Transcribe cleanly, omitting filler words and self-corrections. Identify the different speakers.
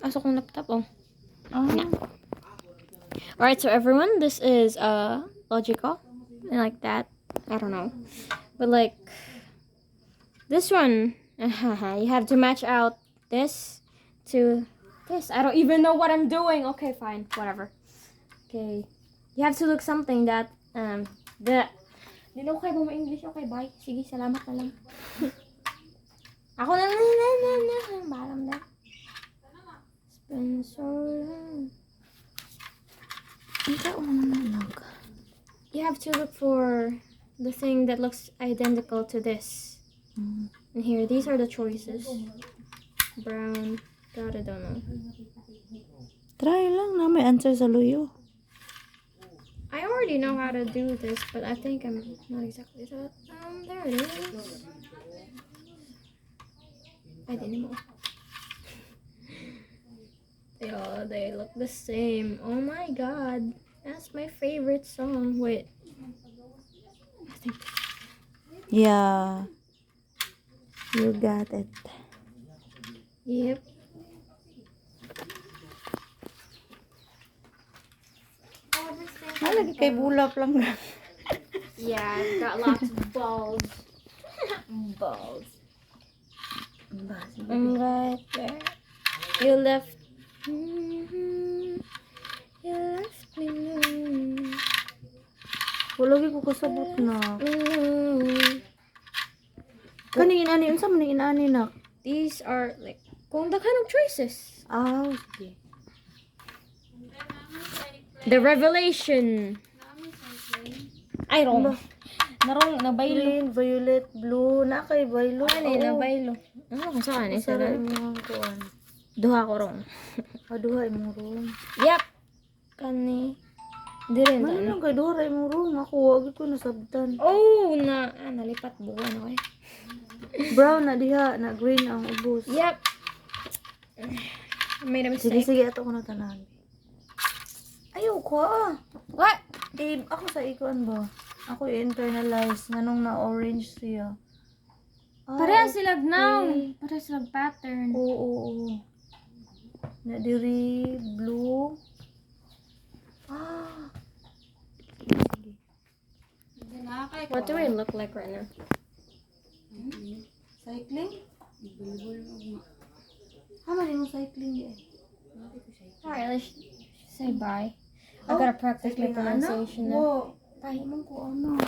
Speaker 1: Pasok ng laptop, oh.
Speaker 2: Oh.
Speaker 1: Yeah. Alright, so everyone, this is Logico. I like that. I don't know. But like this one, you have to match out this to this. I don't even know what I'm doing. Okay, fine. Whatever. Okay. You have to look something that Hindi na okay mo English. Okay, bye. Sige, salamat na lang. Ako na. Balam na. Spencer. You have to look for the thing that looks identical to this. And here, these are the choices. Brown. God, I don't know.
Speaker 2: Try lang na may answer sa luyo.
Speaker 1: I already know how to do this, but I think I'm not exactly that. There it is. I didn't know. They look the same. Oh my god. That's my favorite song. Wait. I think.
Speaker 2: Yeah. You got it.
Speaker 1: Yep.
Speaker 2: Lagi kay bulap lang.
Speaker 1: Yeah, I've got lots of balls. Balls. I'm right there. You left. You left me alone.
Speaker 2: Wala gyud ko kasabot na.
Speaker 1: Alone.
Speaker 2: Kaning ani unsa man ning ani na?
Speaker 1: These are like kung the kind of choices.
Speaker 2: Ah, sige.
Speaker 1: The revelation. I don't. Narong nabaylo.
Speaker 2: Green, violet, blue, na kay baylo.
Speaker 1: Ano nabaylo? Ano kung saan ni
Speaker 2: Sara
Speaker 1: sara?
Speaker 2: imong kuan.
Speaker 1: Duha ko rong.
Speaker 2: Aduha imong room.
Speaker 1: Yep. Kani. Dire
Speaker 2: Mano
Speaker 1: na.
Speaker 2: lang kay duha imong room. Ako wag ko nasabtan.
Speaker 1: Oh, nalipat buwan ako eh.
Speaker 2: Brown na diha, na green ang ubos.
Speaker 1: Yep. I made a
Speaker 2: Sige,
Speaker 1: mistake.
Speaker 2: sige, ato ko na tanan. Ayaw ko ah.
Speaker 1: What?
Speaker 2: Ako sa ikuan ba? Ako i-internalize. Nganong na orange siya. Ah,
Speaker 1: Pareha sila now.
Speaker 2: okay.
Speaker 1: Pareha sila pattern.
Speaker 2: Oo. Na diri blue. Ah. Sige.
Speaker 1: What do I look like right now?
Speaker 2: Cycling? Haman yung cycling eh.
Speaker 1: Alright, let's say bye. I gotta practice my pronunciation now.
Speaker 2: Wo. Tayo mong ko ano.